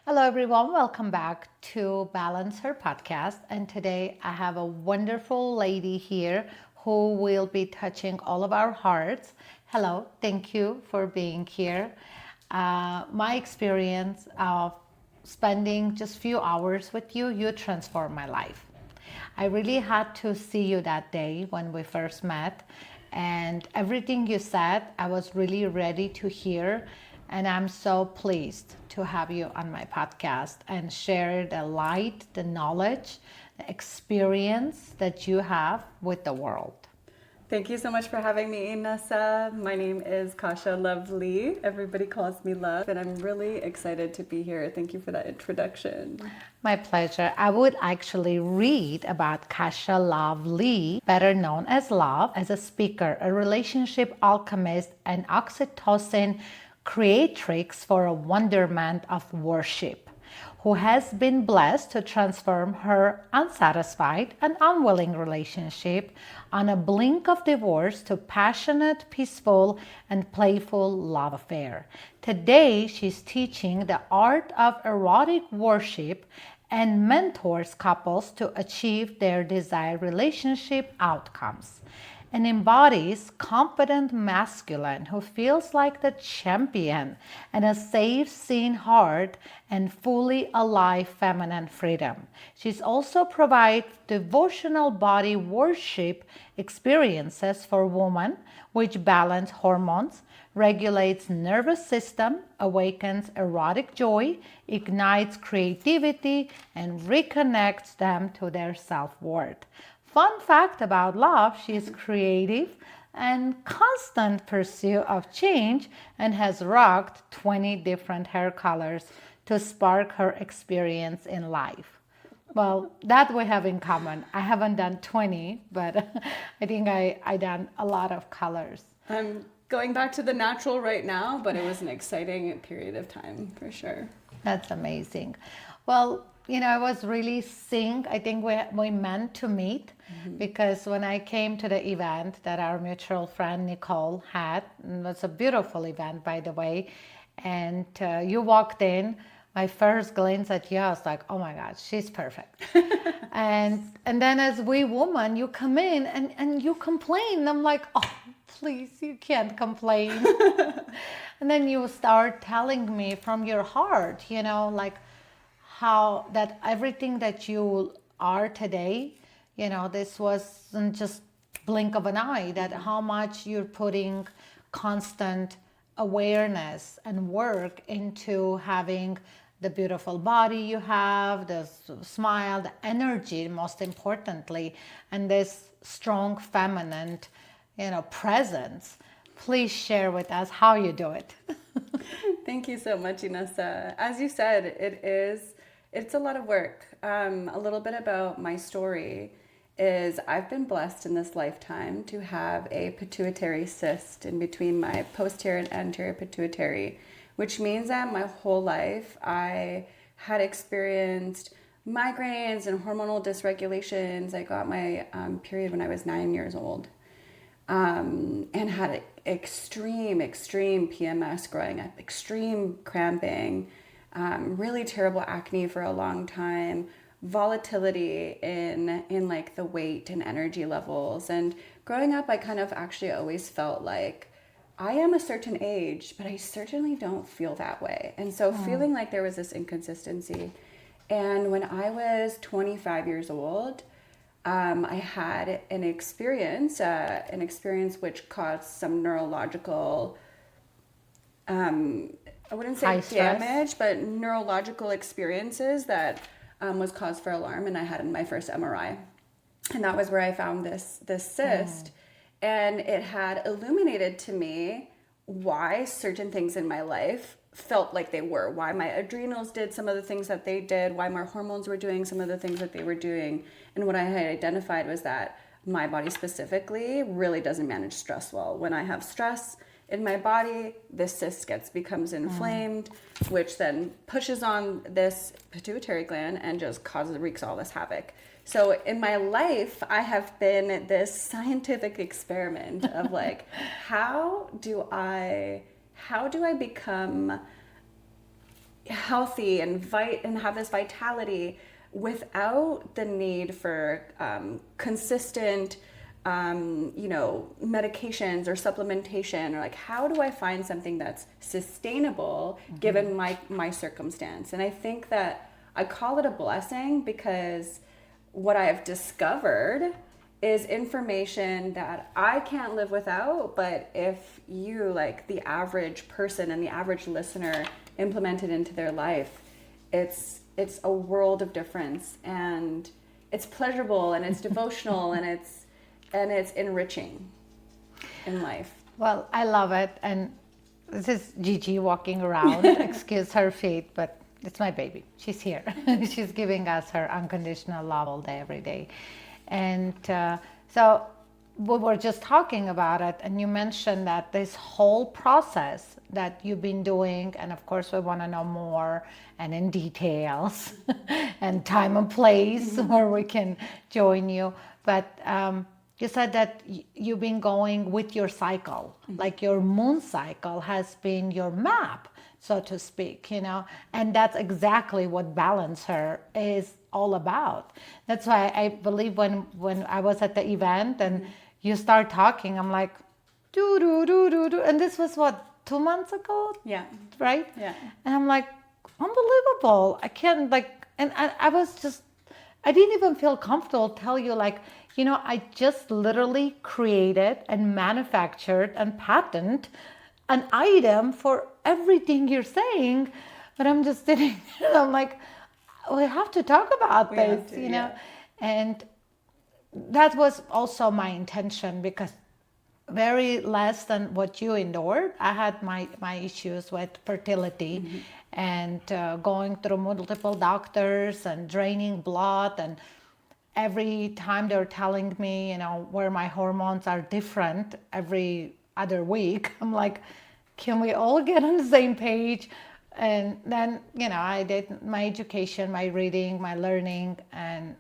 Hello, everyone. Welcome back to Balance Her podcast. And today I have a wonderful lady here who will be touching all of our hearts. Hello, thank you for being here. My experience of spending just few hours with you, you transformed my life. I really had to see you that day when we first met, and everything you said, I was really ready to hear. And I'm so pleased to have you on my podcast and share the light, the knowledge, the experience that you have with the world. Thank you so much for having me, Inessa. My name is Kasia Love Li. Everybody calls me Love, and I'm really excited to be here. Thank you for that introduction. My pleasure. I would actually read about Kasia Love Li, better known as Love, as a speaker, a relationship alchemist, and Oxytocin creatrix for a wonderment of worship, who has been blessed to transform her unsatisfied and unwilling relationship on a blink of divorce to passionate, peaceful, and playful love affair. Today, she's teaching the art of erotic worship and mentors couples to achieve their desired relationship outcomes, and embodies confident masculine who feels like the champion and a safe, seen heart and fully alive feminine freedom. She's also provides devotional body worship experiences for women, which balance hormones, regulates nervous system, awakens erotic joy, ignites creativity, and reconnects them to their self-worth. Fun fact about Love, she is creative and constant pursuit of change and has rocked 20 different hair colors to spark her experience in life. Well, that we have in common. I haven't done 20, but I think I done a lot of colors. I'm going back to the natural right now, but it was an exciting period of time for sure. That's amazing. Well, I was really synced. I think we meant to meet because when I came to the event that our mutual friend Nicole had, and it was a beautiful event, by the way, and you walked in, my first glance at you, I was like, oh my God, she's perfect. and then as we women, you come in and you complain. I'm like, oh, please, you can't complain. And then you start telling me from your heart, like how that everything that you are today, this wasn't just blink of an eye, that how much you're putting constant awareness and work into having the beautiful body you have, the smile, the energy, most importantly, and this strong feminine, presence. Please share with us how you do it. Thank you so much, Inessa. As you said, it's a lot of work. A little bit about my story is I've been blessed in this lifetime to have a pituitary cyst in between my posterior and anterior pituitary, which means that my whole life I had experienced migraines and hormonal dysregulations. I got my period when I was 9 years old, and had extreme PMS growing up, extreme cramping, really terrible acne for a long time, volatility in like the weight and energy levels. And growing up, I kind of actually always felt like I am a certain age, but I certainly don't feel that way. And so feeling like there was this inconsistency. And when I was 25 years old, I had an experience which caused some neurological, I wouldn't say damage, but neurological experiences that was cause for alarm. And I had my first MRI, and that was where I found this cyst, and it had illuminated to me why certain things in my life felt like they were, why my adrenals did some of the things that they did, why my hormones were doing some of the things that they were doing. And what I had identified was that my body specifically really doesn't manage stress well. When I have stress in my body, this cyst becomes inflamed, which then pushes on this pituitary gland and just wreaks all this havoc. So in my life, I have been this scientific experiment of like, how do I become healthy and have this vitality without the need for consistent medications or supplementation, or like, how do I find something that's sustainable given my circumstance? And I think that I call it a blessing because what I've discovered is information that I can't live without, but if you, like the average person and the average listener, implement it into their life, it's a world of difference, and it's pleasurable, and it's devotional, and it's enriching in life. Well, I love it. And this is Gigi walking around. Excuse her feet, but it's my baby. She's here. She's giving us her unconditional love all day, every day. And so we were just talking about it, and you mentioned that this whole process that you've been doing, and of course we want to know more and in details and time and place where we can join you. But you said that you've been going with your cycle, like your moon cycle has been your map, so to speak, and that's exactly what Balance Her is all about. That's why I believe when I was at the event and you start talking, I'm like, do. And this was what, 2 months ago? Yeah. Right? Yeah. And I'm like, unbelievable. I can't and I was just, I didn't even feel comfortable tell you I just literally created and manufactured and patented an item for everything you're saying. But I'm just sitting there, I'm like, we have to talk about this, yeah. And that was also my intention, because very less than what you endured. I had my issues with fertility and going through multiple doctors and draining blood, and every time they're telling me, where my hormones are different every other week, I'm like, can we all get on the same page? And then, I did my education, my reading, my learning, and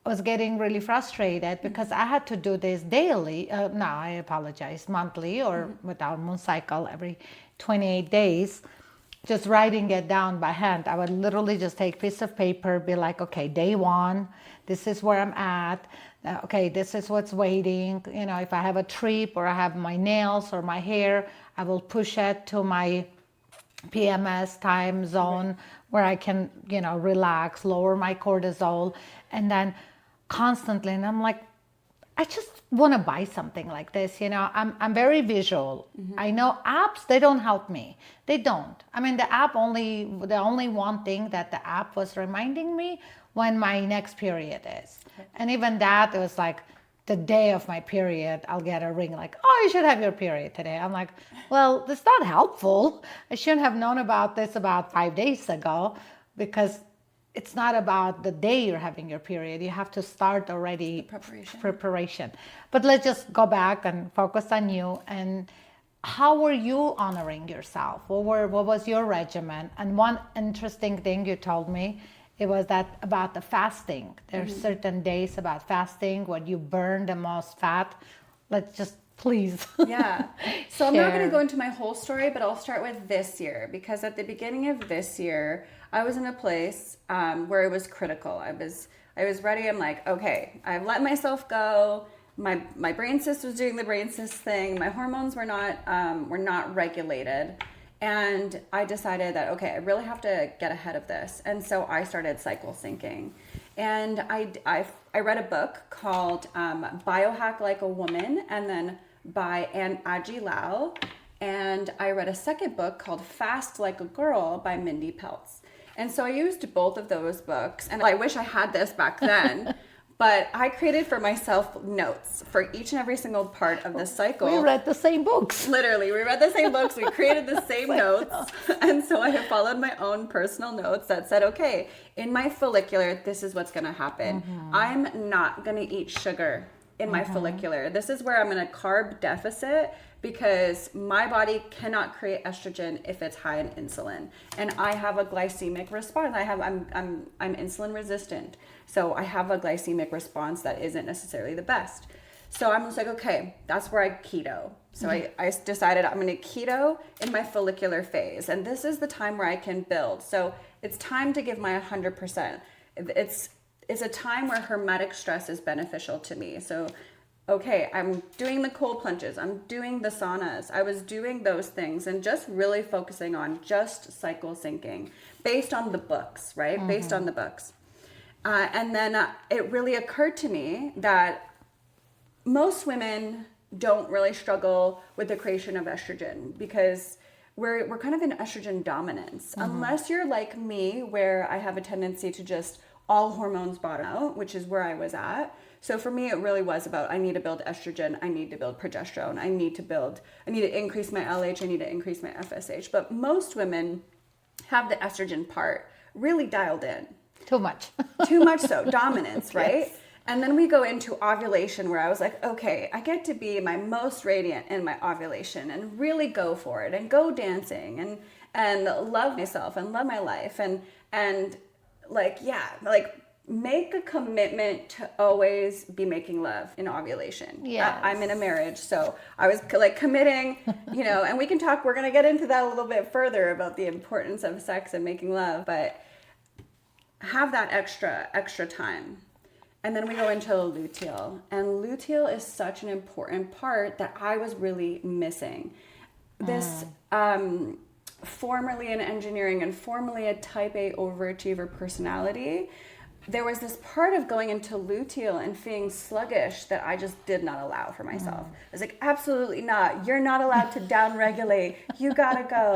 was getting really frustrated because I had to do this daily. No, I apologize, monthly, or with our moon cycle every 28 days, just writing it down by hand. I would literally just take a piece of paper, be like, okay, day 1, this is where I'm at. Okay, this is what's waiting. If I have a trip or I have my nails or my hair, I will push it to my PMS time zone where I can, relax, lower my cortisol, and then constantly. And I'm like, I just want to buy something like this. I'm very visual. I know apps, they don't help me. They don't. I mean, the only one thing that the app was reminding me when my next period is. And even that, it was like the day of my period, I'll get a ring like, oh, you should have your period today. I'm like, well, that's not helpful. I shouldn't have known about this about 5 days ago, because it's not about the day you're having your period. You have to start already preparation. But let's just go back and focus on you. And how were you honoring yourself? What was your regimen? And one interesting thing you told me, it was that about the fasting. There's certain days about fasting when you burn the most fat. Let's just please. Yeah. So I'm not going to go into my whole story, but I'll start with this year, because at the beginning of this year, I was in a place where it was critical. I was ready. I'm like, okay, I've let myself go. My brain cyst was doing the brain cyst thing. My hormones were not regulated. And I decided that, okay, I really have to get ahead of this. And so I started cycle syncing. And I read a book called Biohack Like a Woman, and then by Aji Lau. And I read a second book called Fast Like a Girl by Mindy Peltz. And so I used both of those books. And I wish I had this back then. But I created for myself notes for each and every single part of the cycle. We read the same books. Literally, we read the same books. We created the same notes. And so I have followed my own personal notes that said, okay, in my follicular, this is what's going to happen. I'm not going to eat sugar in my follicular. This is where I'm in a carb deficit, because my body cannot create estrogen if it's high in insulin, and I have a glycemic response. I'm insulin resistant, so I have a glycemic response that isn't necessarily the best. So I'm just like, okay, that's where I keto. So I decided I'm going to keto in my follicular phase. And this is the time where I can build. So it's time to give my 100%. It's a time where hermetic stress is beneficial to me. So, okay, I'm doing the cold plunges. I'm doing the saunas. I was doing those things and just really focusing on just cycle syncing based on the books, right? Based on the books. And then it really occurred to me that most women don't really struggle with the creation of estrogen because we're kind of in estrogen dominance. Unless you're like me, where I have a tendency to just all hormones bottom out, which is where I was at. So for me, it really was about, I need to build estrogen, I need to build progesterone, I need to increase my LH, I need to increase my FSH. But most women have the estrogen part really dialed in. Too much. Too much so, dominance, right? Yes. And then we go into ovulation where I was like, okay, I get to be my most radiant in my ovulation and really go for it and go dancing and love myself and love my life and like make a commitment to always be making love in ovulation. Yes. I'm in a marriage, so I was like committing, and we're going to get into that a little bit further about the importance of sex and making love, but have that extra time. And then we go into luteal. And luteal is such an important part that I was really missing. This, formerly in engineering and formerly a type A overachiever personality, there was this part of going into luteal and feeling sluggish that I just did not allow for myself. I was like, absolutely not. You're not allowed to downregulate. You gotta go.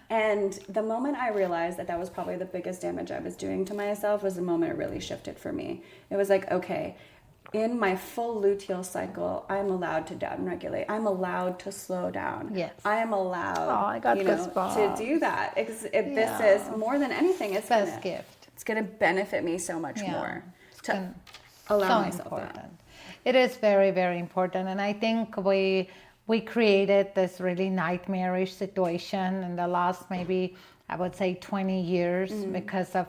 And the moment I realized that that was probably the biggest damage I was doing to myself was the moment it really shifted for me. It was like, okay, in my full luteal cycle, I'm allowed to downregulate. I'm allowed to slow down. Yes. I am allowed, I got to do that. This is more than anything. It's best gift. It's going to benefit me so much more to allow so myself important. that. It is very, very important. And I think we created this really nightmarish situation in the last maybe, I would say 20 years because of,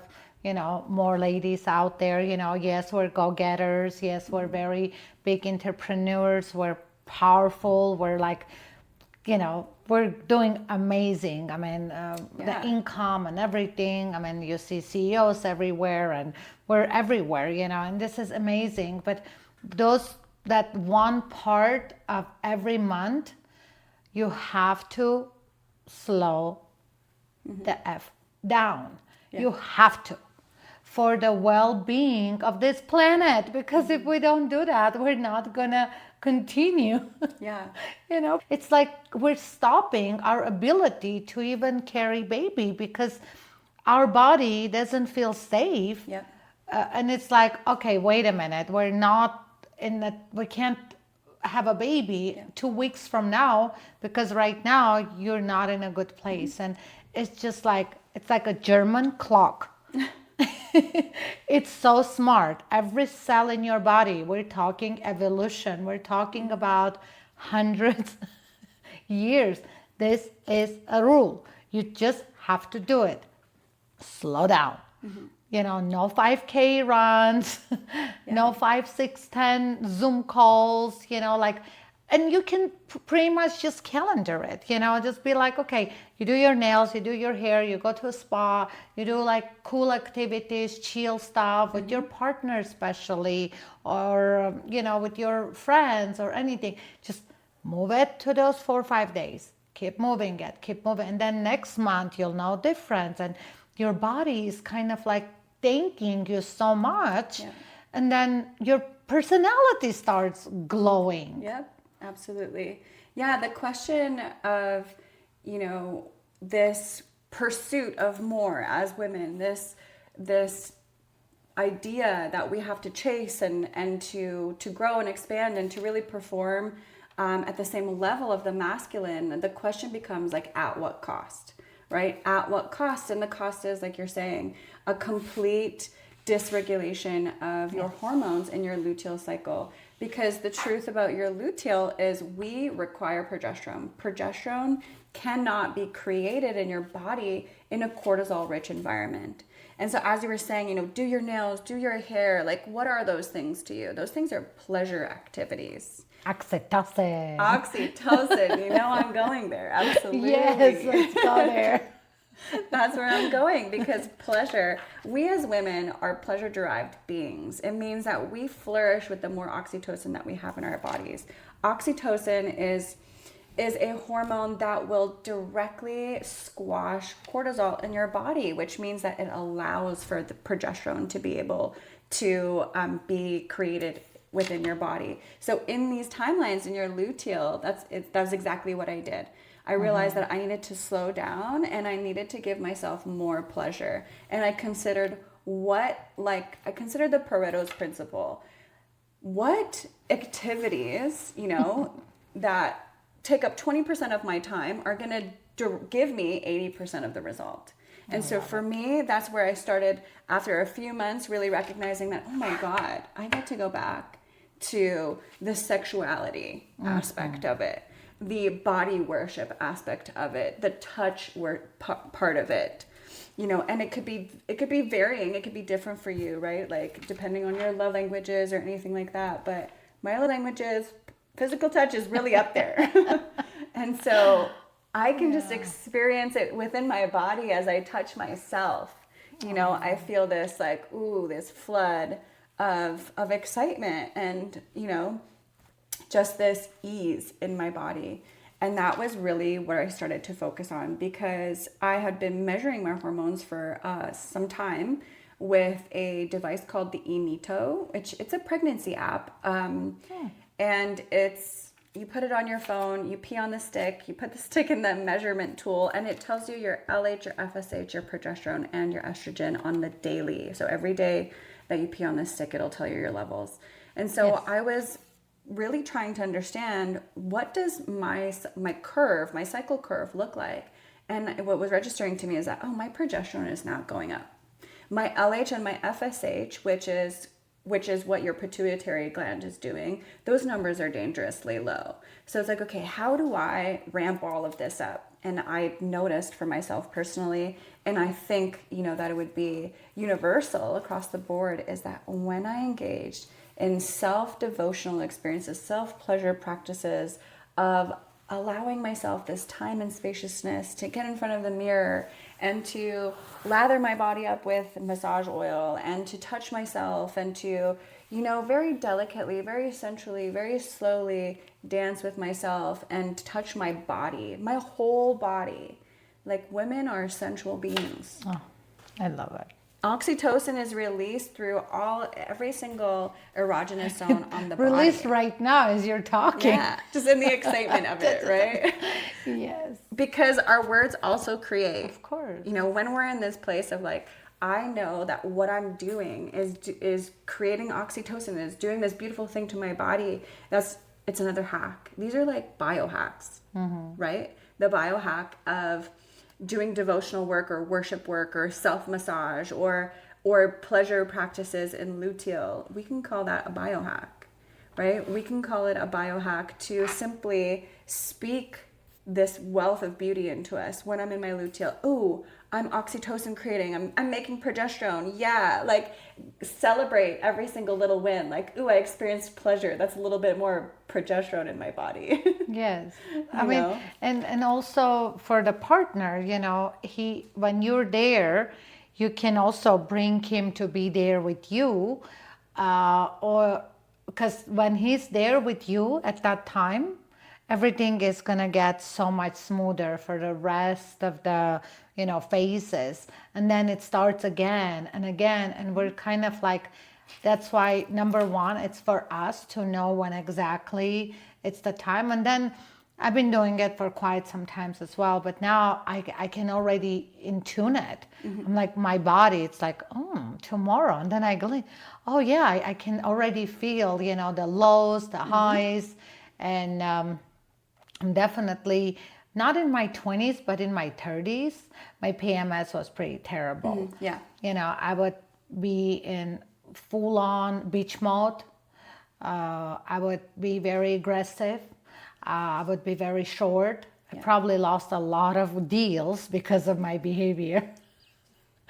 more ladies out there, yes, we're go-getters. Yes, we're very big entrepreneurs. We're powerful. We're like, we're doing amazing. I mean, the income and everything. I mean, you see CEOs everywhere and we're everywhere, and this is amazing. But that one part of every month, you have to slow the F down. Yeah. You have to, for the well-being of this planet, because if we don't do that, we're not gonna continue. Yeah. It's like we're stopping our ability to even carry baby because our body doesn't feel safe. Yeah. And it's like, okay, wait a minute, we can't have a baby 2 weeks from now because right now you're not in a good place. And it's just like, it's like a German clock. It's so smart. Every cell in your body, we're talking evolution, we're talking about hundreds years. This is a rule. You just have to do it. Slow down. No 5K runs, no 5, 6, 10 Zoom calls, and you can pretty much just calendar it, just be like, okay, you do your nails, you do your hair, you go to a spa, you do like cool activities, chill stuff with your partner especially, or, with your friends or anything. Just move it to those 4 or 5 days. Keep moving it, keep moving. And then next month you'll know difference. And your body is kind of like thanking you so much. Yeah. And then your personality starts glowing. Yep. Absolutely. Yeah, the question of, this pursuit of more as women, this idea that we have to chase and to grow and expand and to really perform at the same level of the masculine, the question becomes like, at what cost, right? At what cost? And the cost is, like you're saying, a complete dysregulation of your hormones in your luteal cycle. Because the truth about your luteal is we require progesterone. Progesterone cannot be created in your body in a cortisol-rich environment. And so as you were saying, do your nails, do your hair, like what are those things to you? Those things are pleasure activities. Oxytocin. Oxytocin, you know I'm going there. Absolutely. Yes, let's go there. That's where I'm going, because pleasure, we as women are pleasure derived beings. It means that we flourish with the more oxytocin that we have in our bodies. Oxytocin is a hormone that will directly squash cortisol in your body, which means that it allows for the progesterone to be able to be created within your body. So in these timelines in your luteal, that's exactly what I did. I realized that I needed to slow down and I needed to give myself more pleasure. And I considered the Pareto's principle. What activities, that take up 20% of my time are going to give me 80% of the result. And so for me, that's where I started, after a few months, really recognizing that, oh my God, I get to go back to the sexuality aspect of it, the body worship aspect of it, the touch part of it, and it could be varying. It could be different for you, right? Like depending on your love languages or anything like that. But my love language is physical touch is really up there. And so I can just experience it within my body as I touch myself. I feel this this flood of excitement and, just this ease in my body. And that was really what I started to focus on, because I had been measuring my hormones for some time with a device called the eNeato, which it's a pregnancy app. And you put it on your phone, you pee on the stick, you put the stick in the measurement tool, and it tells you your LH, your FSH, your progesterone, and your estrogen on the daily. So every day that you pee on the stick, it'll tell you your levels. And so I was really trying to understand, what does my cycle curve look like? And what was registering to me is that, my progesterone is not going up. My LH and my FSH, which is what your pituitary gland is doing, those numbers are dangerously low. So it's like, okay, how do I ramp all of this up? And I noticed for myself personally, and I think, that it would be universal across the board, is that when I engaged in self-devotional experiences, self-pleasure practices of allowing myself this time and spaciousness to get in front of the mirror and to lather my body up with massage oil and to touch myself and to, very delicately, very sensually, very slowly dance with myself and touch my body, my whole body. Like, women are sensual beings. Oh, I love it. Oxytocin is released through every single erogenous zone on the body. Released right now as you're talking. Yeah, just in the excitement of it, right? Yes. Because our words also create. Of course. When we're in this place of I know that what I'm doing is creating oxytocin, is doing this beautiful thing to my body. It's another hack. These are like biohacks, right? The biohack of doing devotional work or worship work or self-massage or pleasure practices in luteal. We can call that a biohack, right? We can call it a biohack to simply speak this wealth of beauty into us. When I'm in my luteal, ooh, I'm oxytocin creating, I'm making progesterone. Yeah, celebrate every single little win. Ooh, I experienced pleasure. That's a little bit more progesterone in my body. Yes. I mean, and also for the partner, when you're there, you can also bring him to be there with you, or because when he's there with you at that time, everything is going to get so much smoother for the rest of the, phases. And then it starts again and again. And we're kind of that's why, number one, it's for us to know when exactly it's the time. And then I've been doing it for quite some times as well. But now I can already in tune it. I'm my body, it's tomorrow. And then I go, oh yeah, I can already feel, the lows, the highs. And I'm definitely not in my 20s, but in my 30s, my PMS was pretty terrible. Yeah. I would be in full-on beach mode. I would be very aggressive. I would be very short. I probably lost a lot of deals because of my behavior.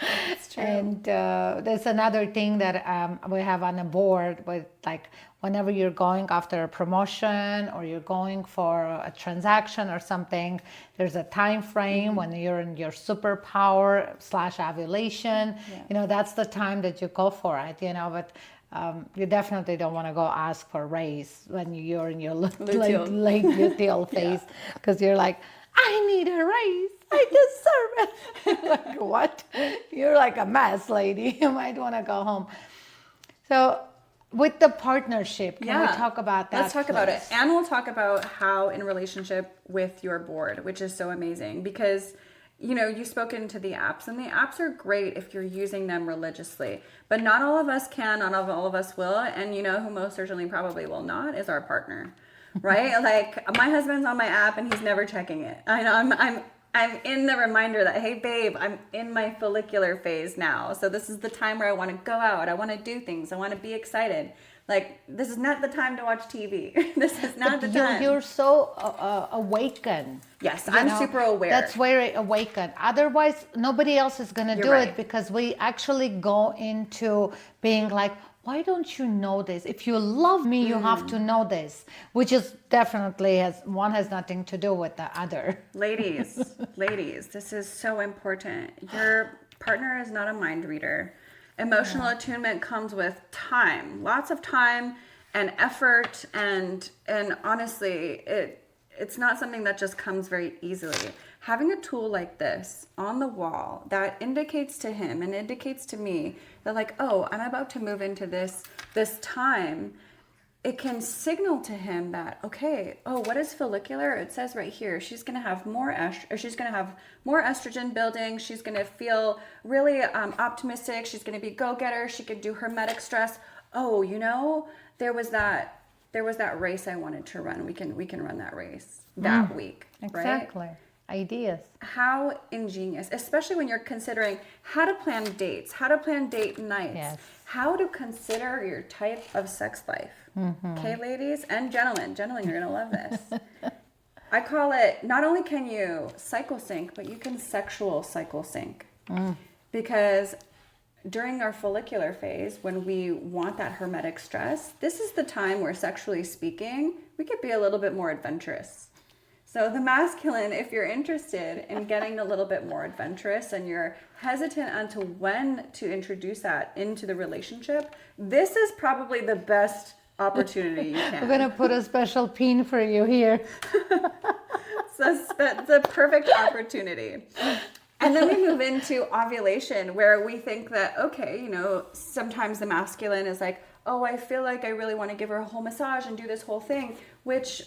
It's true. And there's another thing that we have on the board with, like, whenever you're going after a promotion or you're going for a transaction or something, there's a time frame when you're in your superpower / ovulation. That's the time that you go for it, but you definitely don't want to go ask for a raise when you're in your late luteal phase, because you're like, I need a raise. I deserve it. Like, what? You're like a mess, lady. You might want to go home. So with the partnership, can we talk about that? Let's talk about it. And we'll talk about how in relationship with your board, which is so amazing because, you've spoken to the apps, and the apps are great if you're using them religiously, but not all of us can, not all of us will. And who most certainly probably will not is our partner, right? Like, my husband's on my app and he's never checking it. I know I'm in the reminder that, hey, babe, I'm in my follicular phase now. So this is the time where I want to go out. I want to do things. I want to be excited. Like, this is not the time to watch TV. This is not the time. You're so awakened. Yes, I'm super aware. That's very awakened. Otherwise, nobody else is going to do it, because we actually go into being like, why don't you know this? If you love me, you have to know this, which is definitely has nothing to do with the other. Ladies, this is so important. Your partner is not a mind reader. Emotional attunement comes with time, lots of time and effort, and honestly, it's not something that just comes very easily. Having a tool like this on the wall that indicates to him and indicates to me that, like, oh, I'm about to move into this time, it can signal to him that, okay, oh, what is follicular? It says right here, she's going to have more estrogen building. She's going to feel really optimistic. She's going to be go-getter. She can do hermetic stress. Oh, there was that race I wanted to run. We can run that race that week. Exactly. Right? Ideas. How ingenious, especially when you're considering how to plan dates, how to plan date nights, how to consider your type of sex life. Okay, ladies and gentlemen, you're going to love this. I call it, not only can you cycle sync, but you can sexual cycle sync. Because during our follicular phase, when we want that hermetic stress, this is the time where, sexually speaking, we could be a little bit more adventurous. So the masculine, if you're interested in getting a little bit more adventurous and you're hesitant onto when to introduce that into the relationship, this is probably the best opportunity you can. We're going to put a special pin for you here. So it's the perfect opportunity. And then we move into ovulation, where we think that, okay, sometimes the masculine is like, oh, I feel like I really want to give her a whole massage and do this whole thing, which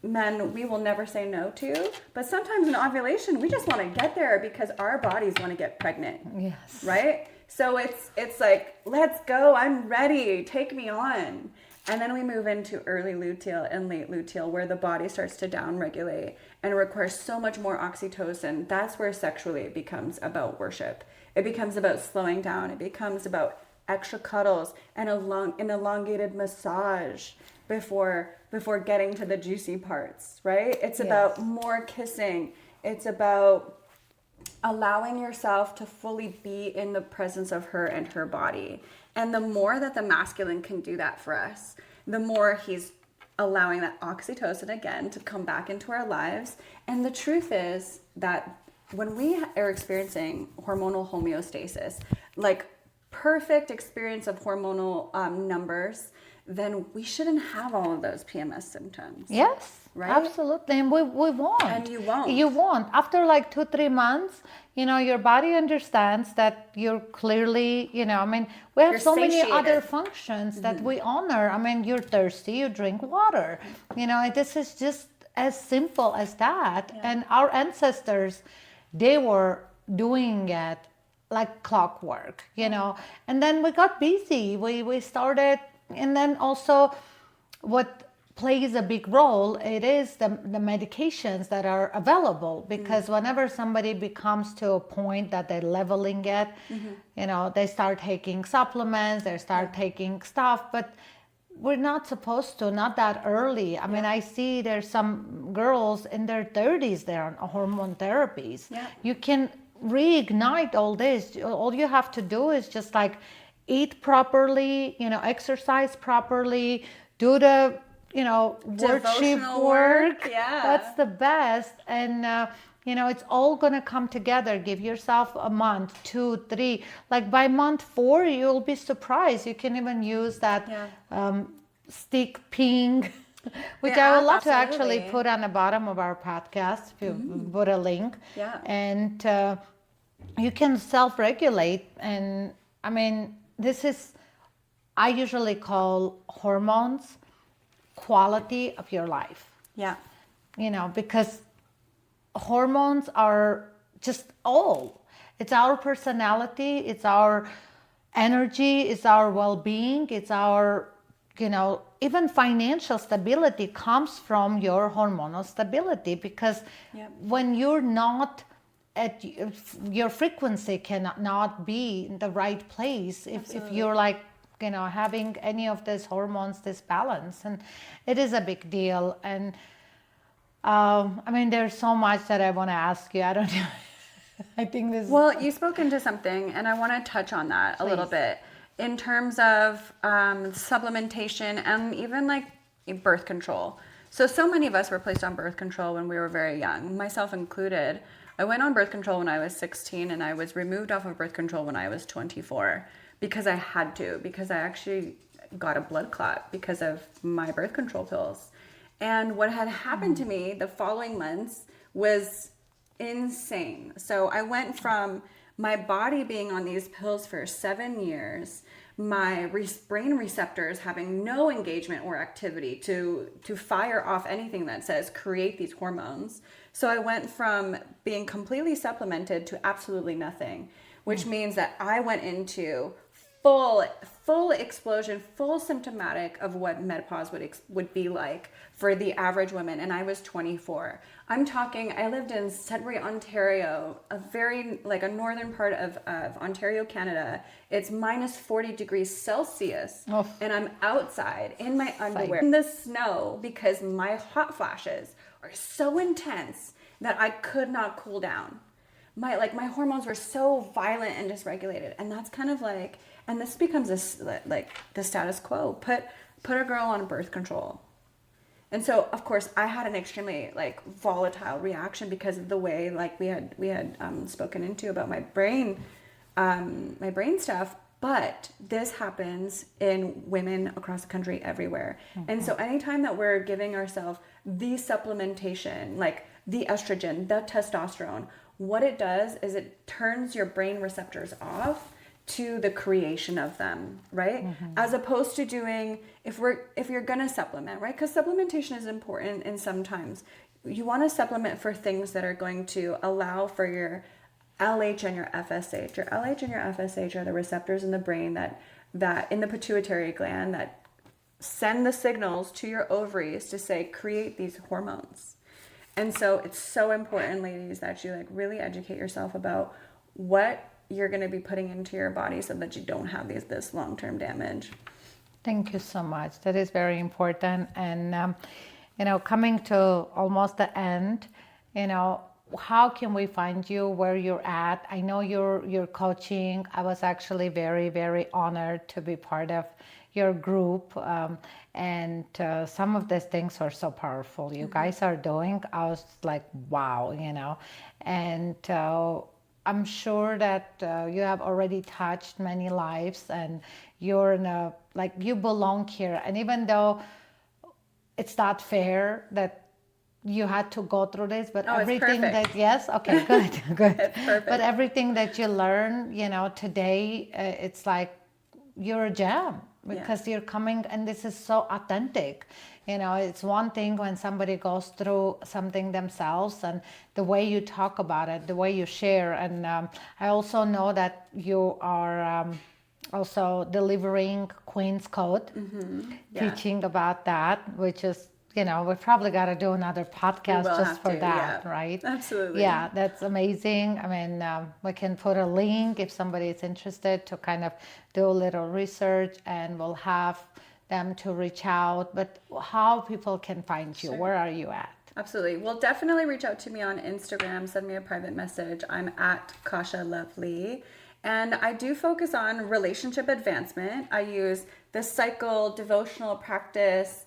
men, we will never say no to. But sometimes in ovulation, we just want to get there because our bodies want to get pregnant. Yes. Right? So it's like, let's go. I'm ready. Take me on. And then we move into early luteal and late luteal, where the body starts to downregulate and requires so much more oxytocin. That's where sexually it becomes about worship. It becomes about slowing down. It becomes about extra cuddles and an elongated massage before getting to the juicy parts, right? It's about more kissing. It's about allowing yourself to fully be in the presence of her and her body. And the more that the masculine can do that for us, the more he's allowing that oxytocin again to come back into our lives. And the truth is that when we are experiencing hormonal homeostasis, like perfect experience of hormonal numbers, then we shouldn't have all of those PMS symptoms. Yes, right? Absolutely. And we won't. And you won't. You won't. After like 2-3 months, your body understands that you're clearly, we have You're so many satiated. other functions that we honor. You're thirsty, you drink water. This is just as simple as that. Yeah. And our ancestors, they were doing it like clockwork, and then we got busy. We started. And then also what plays a big role, it is the medications that are available, because whenever somebody becomes to a point that they're leveling it, they start taking supplements, they start taking stuff, but we're not supposed to, not that early. I see there's some girls in their 30s, they're on hormone therapies. Yeah. You can reignite all this. All you have to do is just like eat properly, exercise properly, do the, worship Devotional work. yeah. That's the best. And, it's all going to come together. Give yourself a month, 2, 3. Like by month 4, you'll be surprised. You can even use that stick ping, which Yeah, I would love to actually absolutely. put on the bottom of our podcast, if you put a link. Yeah. And you can self-regulate. And I mean, this is, I usually call hormones quality of your life. Yeah. Because hormones are just all. It's our personality, it's our energy, it's our well-being, it's our, even financial stability comes from your hormonal stability, because when you're not at your frequency cannot not be in the right place if you're like having any of these hormones disbalance, and it is a big deal. And I mean, there's so much that I want to ask you. I don't know. I think this. Well, you spoke into something, and I want to touch on that a little bit in terms of supplementation and even like birth control. So many of us were placed on birth control when we were very young, myself included. I went on birth control when I was 16, and I was removed off of birth control when I was 24 because I had to, because I actually got a blood clot because of my birth control pills. And what had happened to me the following months was insane. So I went from my body being on these pills for 7 years, my brain receptors having no engagement or activity to fire off anything that says create these hormones. So I went from being completely supplemented to absolutely nothing, which means that I went into full explosion, full symptomatic of what menopause would be like for the average woman, and I was 24. I'm talking, I lived in Sudbury, Ontario, a northern part of Ontario, Canada. It's minus 40 degrees Celsius, and I'm outside in my underwear in the snow because my hot flashes are so intense that I could not cool down. My hormones were so violent and dysregulated, and that's kind of like, and this becomes the status quo. Put a girl on birth control, and so of course I had an extremely volatile reaction because of the way we had spoken into about my brain stuff. But this happens in women across the country everywhere, and so anytime that we're giving ourselves the supplementation, like the estrogen, the testosterone, what it does is it turns your brain receptors off to the creation of them, right? As opposed to doing, if you're gonna supplement, right? Because supplementation is important, and sometimes you want to supplement for things that are going to allow for your LH and your FSH. Your LH and your FSH are the receptors in the brain that in the pituitary gland that send the signals to your ovaries to say create these hormones. And so it's so important, ladies, that you really educate yourself about what you're going to be putting into your body so that you don't have this long-term damage. Thank you so much. That is very important. And, coming to almost the end, how can we find you, where you're at? I know you're coaching. I was actually very, very honored to be part of your group. And some of these things are so powerful you guys are doing. I was like, wow, and I'm sure that you have already touched many lives, and you're you belong here. And even though it's not fair that you had to go through this, but everything that, yes, okay, good. It's perfect. But everything that you learn, today, it's like you're a gem, because you're coming, and this is so authentic. It's one thing when somebody goes through something themselves, and the way you talk about it, the way you share. And I also know that you are also delivering Queen's Code, teaching about that, which is, we probably got to do another podcast just for that, right? Absolutely. Yeah, that's amazing. I mean, we can put a link if somebody is interested to kind of do a little research, and we'll have them to reach out. But how people can find you? Where are you at? Absolutely. Well, definitely reach out to me on Instagram. Send me a private message. I'm at Kasia Love Li. And I do focus on relationship advancement. I use the cycle, devotional practice,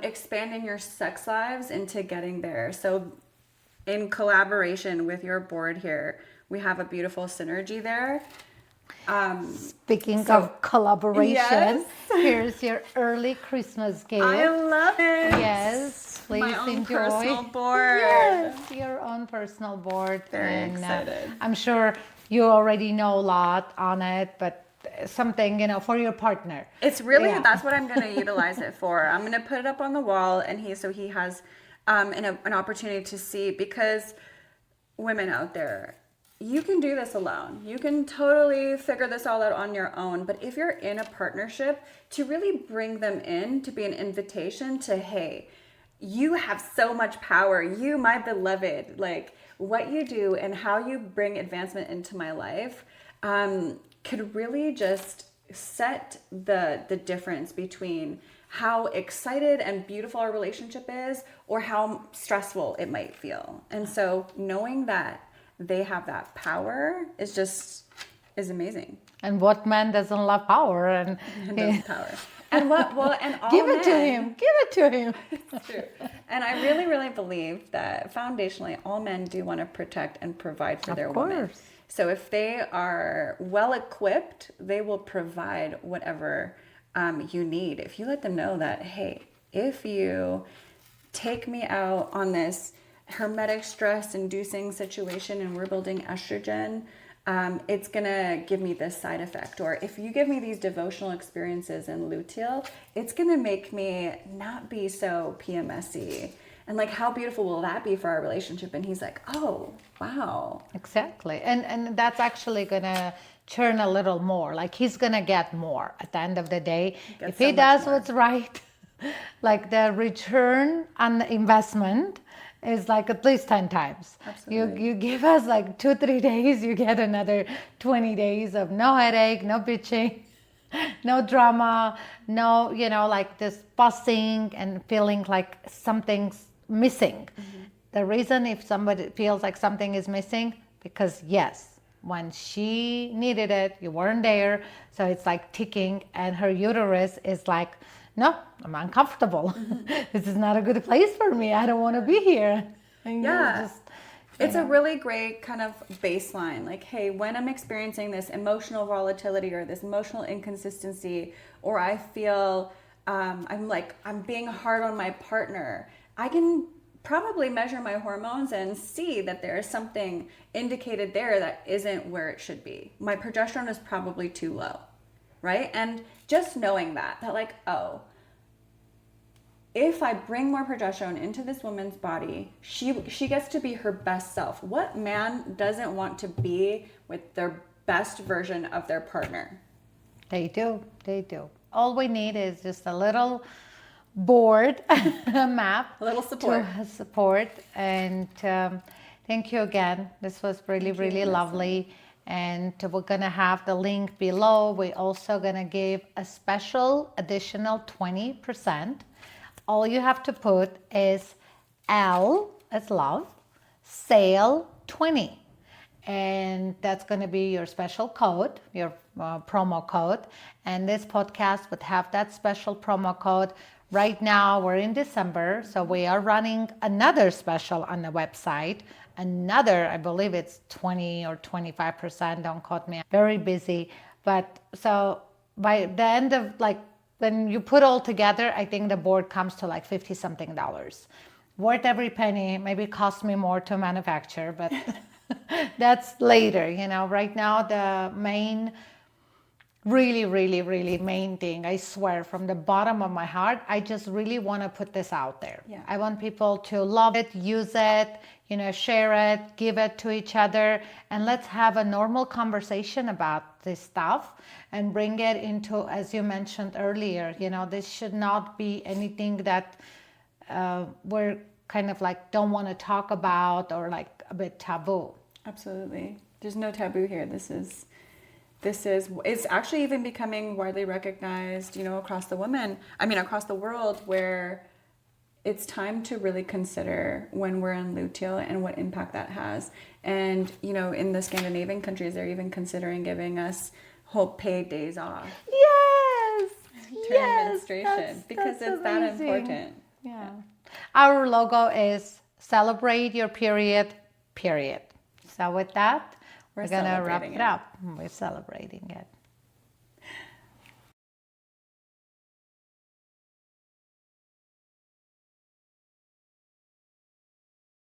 expanding your sex lives into getting there. So in collaboration with your board here, we have a beautiful synergy there. Speaking of collaboration, yes. here's your early Christmas gift. I love it. Yes, please My own enjoy. personal board. Yes, your own personal board. Very excited. I'm sure you already know a lot on it, but something, for your partner. It's really, that's what I'm going to utilize it for. I'm going to put it up on the wall, and he has an opportunity to see, because women out there, you can do this alone. You can totally figure this all out on your own. But if you're in a partnership, to really bring them in, to be an invitation to, hey, you have so much power. You, my beloved, like what you do and how you bring advancement into my life could really just set the difference between how excited and beautiful our relationship is or how stressful it might feel. And so knowing that they have that power is amazing. And what man doesn't love power? And power. And and all give it to him. Give it to him. It's true. And I really, really believe that foundationally, all men do want to protect and provide for their women. So if they are well equipped, they will provide whatever you need. If you let them know that, hey, if you take me out on this hermetic stress inducing situation and we're building estrogen, it's gonna give me this side effect. Or if you give me these devotional experiences in luteal, it's gonna make me not be so PMSy. And like, how beautiful will that be for our relationship? And he's like, oh, wow. Exactly. And that's actually gonna churn a little more. Like, he's gonna get more at the end of the day. If he does what's right, like the return on the investment is like at least 10 times. Absolutely. You give us like 2-3 days, you get another 20 days of no headache, no bitching, no drama, no, like this fussing and feeling like something's missing. Mm-hmm. The reason if somebody feels like something is missing, because yes, when she needed it, you weren't there. So it's like ticking and her uterus is like, no, I'm uncomfortable. Mm-hmm. This is not a good place for me. I don't want to be here. And it's a really great kind of baseline. Like, hey, when I'm experiencing this emotional volatility or this emotional inconsistency, or I feel I'm being hard on my partner, I can probably measure my hormones and see that there is something indicated there that isn't where it should be. My progesterone is probably too low, right? And just knowing that like, oh, if I bring more progesterone into this woman's body, she gets to be her best self. What man doesn't want to be with their best version of their partner? They do. All we need is just a little board, a map. A little support. And thank you again. This was really lovely. And we're going to have the link below. We're also going to give a special additional 20%. All you have to put is L as love, sale 20. And that's going to be your special code, your promo code. And this podcast would have that special promo code. Right now, we're in December, so we are running another special on the website. Another, I believe it's 20 or 25%, don't quote me. Very busy. But so by the end of when you put all together, I think the board comes to like $50-something. Worth every penny. Maybe it cost me more to manufacture, but that's later. Right now, the main, really main thing, I swear from the bottom of my heart, I just really want to put this out there. Yeah. I want people to love it, use it, share it, give it to each other, and let's have a normal conversation about this stuff and bring it into, as you mentioned earlier, this should not be anything that we're kind of like don't want to talk about or like a bit taboo. Absolutely. There's no taboo here. It's actually even becoming widely recognized, across the world, where it's time to really consider when we're on luteal and what impact that has. And, you know, in the Scandinavian countries, they're even considering giving us whole paid days off Yes. during Yes. menstruation because that's it's that amazing. important. Yeah. Our logo is celebrate your period, period. So with that, we're going to wrap celebrating it up. We're celebrating it.